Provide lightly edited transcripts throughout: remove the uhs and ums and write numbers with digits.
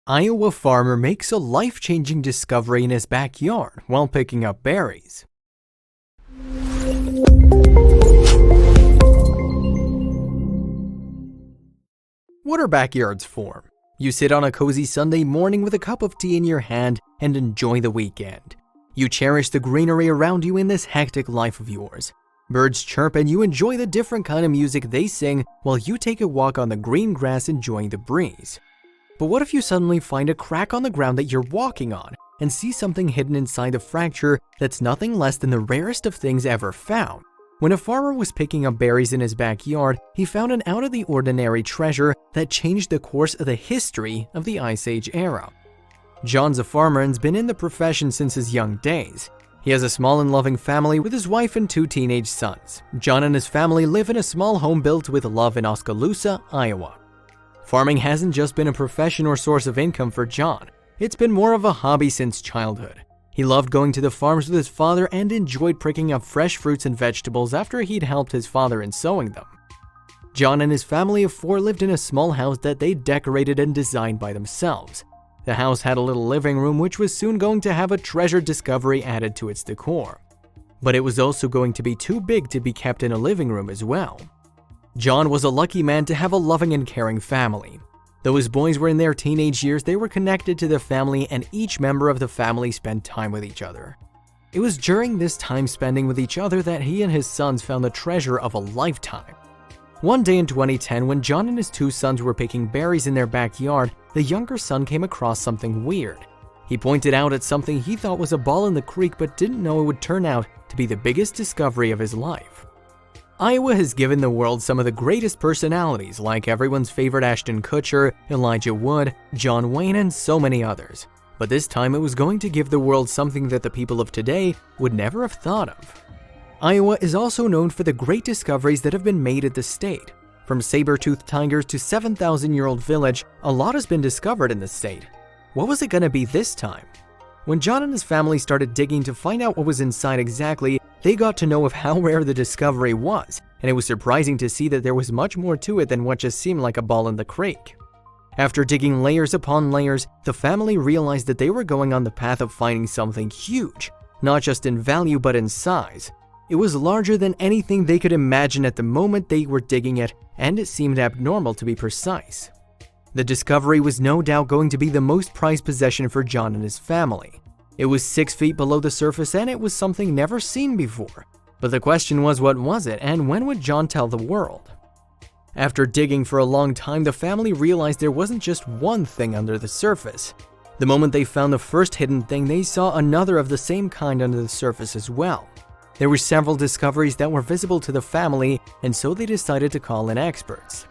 Iowa farmer makes a life-changing discovery in his backyard while picking up berries. What are backyards for? You sit on a cozy Sunday morning with a cup of tea in your hand and enjoy the weekend. You cherish the greenery around you in this hectic life of yours. Birds chirp and you enjoy the different kind of music they sing while you take a walk on the green grass enjoying the breeze. But what if you suddenly find a crack on the ground that you're walking on and see something hidden inside the fracture that's nothing less than the rarest of things ever found? When a farmer was picking up berries in his backyard, he found an out-of-the-ordinary treasure that changed the course of the history of the Ice Age era. John's a farmer and's been in the profession since his young days. He has a small and loving family with his wife and 2 teenage sons. John and his family live in a small home built with love in Oskaloosa, Iowa. Farming hasn't just been a profession or source of income for John. It's been more of a hobby since childhood. He loved going to the farms with his father and enjoyed picking up fresh fruits and vegetables after he'd helped his father in sowing them. John and his family of 4 lived in a small house that they decorated and designed by themselves. The house had a little living room which was soon going to have a treasured discovery added to its decor. But it was also going to be too big to be kept in a living room as well. John was a lucky man to have a loving and caring family. Though his boys were in their teenage years, they were connected to the family and each member of the family spent time with each other. It was during this time spending with each other that he and his sons found the treasure of a lifetime. One day in 2010, when John and his 2 sons were picking berries in their backyard, the younger son came across something weird. He pointed out at something he thought was a ball in the creek but didn't know it would turn out to be the biggest discovery of his life. Iowa has given the world some of the greatest personalities like everyone's favorite Ashton Kutcher, Elijah Wood, John Wayne, and so many others. But this time it was going to give the world something that the people of today would never have thought of. Iowa is also known for the great discoveries that have been made at the state. From saber-toothed tigers to 7,000-year-old village, a lot has been discovered in the state. What was it going to be this time? When John and his family started digging to find out what was inside exactly, they got to know of how rare the discovery was, and it was surprising to see that there was much more to it than what just seemed like a ball in the creek. After digging layers upon layers, the family realized that they were going on the path of finding something huge, not just in value but in size. It was larger than anything they could imagine at the moment they were digging it, and it seemed abnormal to be precise. The discovery was no doubt going to be the most prized possession for John and his family. It was 6 feet below the surface and it was something never seen before. But the question was, what was it and when would John tell the world? After digging for a long time, the family realized there wasn't just one thing under the surface. The moment they found the first hidden thing, they saw another of the same kind under the surface as well. There were several discoveries that were visible to the family, and so they decided to call in experts.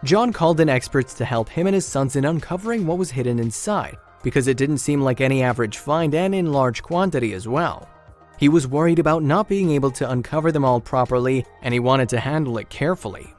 John called in experts to help him and his sons in uncovering what was hidden inside, because it didn't seem like any average find and in large quantity as well. He was worried about not being able to uncover them all properly, and he wanted to handle it carefully.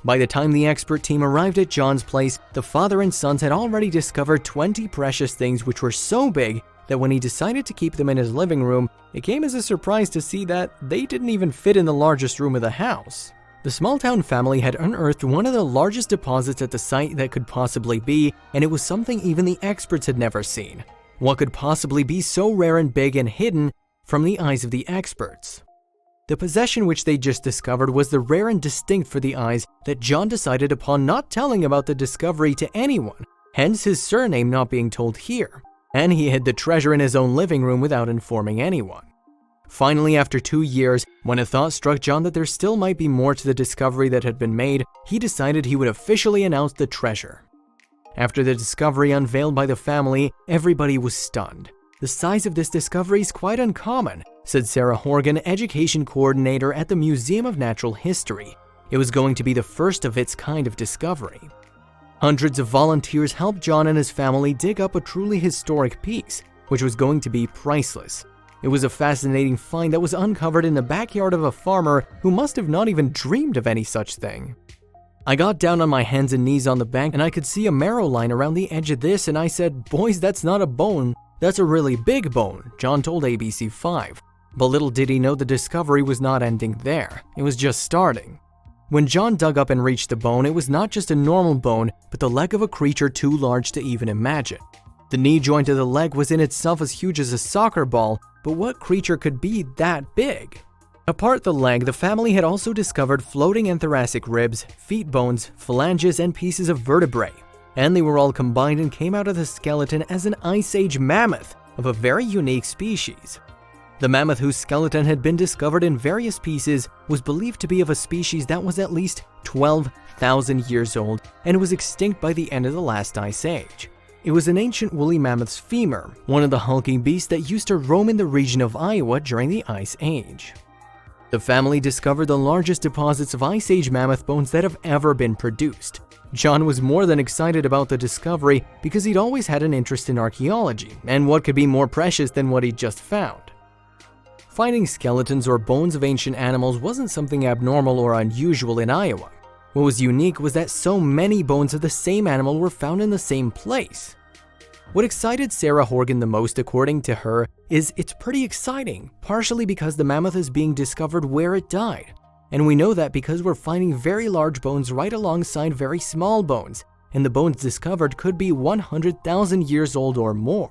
By the time the expert team arrived at John's place, the father and sons had already discovered 20 precious things which were so big that when he decided to keep them in his living room, it came as a surprise to see that they didn't even fit in the largest room of the house. The small-town family had unearthed one of the largest deposits at the site that could possibly be, and it was something even the experts had never seen. What could possibly be so rare and big and hidden from the eyes of the experts? The possession which they just discovered was the rare and distinct for the eyes that John decided upon not telling about the discovery to anyone, hence his surname not being told here. And he hid the treasure in his own living room without informing anyone. Finally, after 2 years, when a thought struck John that there still might be more to the discovery that had been made, he decided he would officially announce the treasure. After the discovery unveiled by the family, everybody was stunned. "The size of this discovery is quite uncommon," said Sarah Horgan, education coordinator at the Museum of Natural History. It was going to be the first of its kind of discovery. Hundreds of volunteers helped John and his family dig up a truly historic piece, which was going to be priceless. It was a fascinating find that was uncovered in the backyard of a farmer who must have not even dreamed of any such thing. "I got down on my hands and knees on the bank and I could see a marrow line around the edge of this and I said, 'Boys, that's not a bone, that's a really big bone,'" John told ABC5. But little did he know the discovery was not ending there, it was just starting. When John dug up and reached the bone, it was not just a normal bone, but the leg of a creature too large to even imagine. The knee joint of the leg was in itself as huge as a soccer ball, but what creature could be that big? Apart the leg, the family had also discovered floating and thoracic ribs, feet bones, phalanges, and pieces of vertebrae, and they were all combined and came out of the skeleton as an Ice Age mammoth of a very unique species. The mammoth, whose skeleton had been discovered in various pieces, was believed to be of a species that was at least 12,000 years old and was extinct by the end of the last Ice Age. It was an ancient woolly mammoth's femur, one of the hulking beasts that used to roam in the region of Iowa during the Ice Age. The family discovered the largest deposits of Ice Age mammoth bones that have ever been produced. John was more than excited about the discovery because he'd always had an interest in archaeology, and what could be more precious than what he'd just found? Finding skeletons or bones of ancient animals wasn't something abnormal or unusual in Iowa. What was unique was that so many bones of the same animal were found in the same place. What excited Sarah Horgan the most, according to her, is it's pretty exciting, partially because the mammoth is being discovered where it died. And we know that because we're finding very large bones right alongside very small bones, and the bones discovered could be 100,000 years old or more.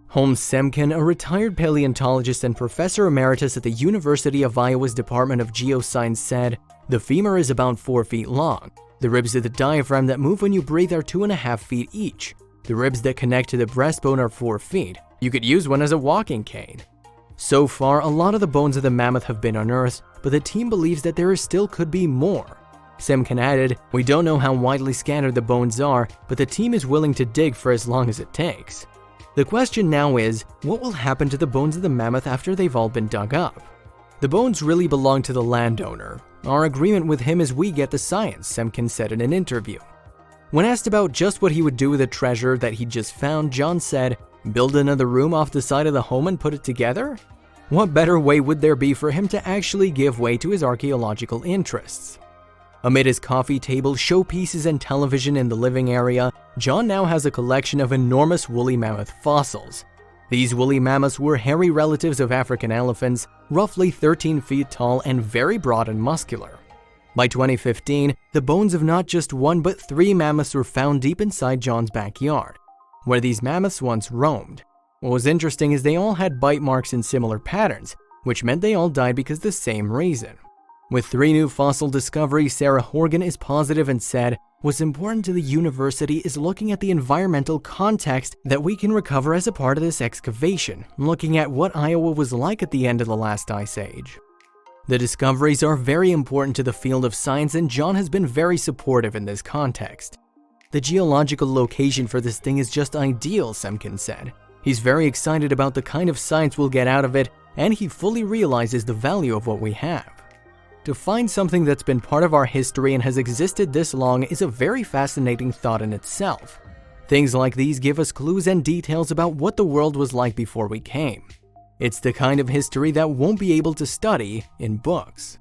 Holmes Semken, a retired paleontologist and professor emeritus at the University of Iowa's Department of Geoscience, said, "The femur is about 4 feet long. The ribs of the diaphragm that move when you breathe are 2.5 feet each. The ribs that connect to the breastbone are 4 feet. You could use one as a walking cane." So far, a lot of the bones of the mammoth have been unearthed, but the team believes that there still could be more. Semken added, "We don't know how widely scattered the bones are, but the team is willing to dig for as long as it takes." The question now is, what will happen to the bones of the mammoth after they've all been dug up? The bones really belong to the landowner. Our agreement with him is we get the science, Semken said in an interview. When asked about just what he would do with the treasure that he just found, John said, "Build another room off the side of the home and put it together?" What better way would there be for him to actually give way to his archaeological interests? Amid his coffee table, showpieces, and television in the living area, John now has a collection of enormous woolly mammoth fossils. These woolly mammoths were hairy relatives of African elephants, roughly 13 feet tall and very broad and muscular. By 2015, the bones of not just one but 3 mammoths were found deep inside John's backyard, where these mammoths once roamed. What was interesting is they all had bite marks in similar patterns, which meant they all died because of the same reason. With 3 new fossil discoveries, Sarah Horgan is positive and said, "What's important to the university is looking at the environmental context that we can recover as a part of this excavation, looking at what Iowa was like at the end of the last Ice Age." The discoveries are very important to the field of science, and John has been very supportive in this context. "The geological location for this thing is just ideal," Semken said. He's very excited about the kind of science we'll get out of it, and he fully realizes the value of what we have. To find something that's been part of our history and has existed this long is a very fascinating thought in itself. Things like these give us clues and details about what the world was like before we came. It's the kind of history that won't be able to study in books.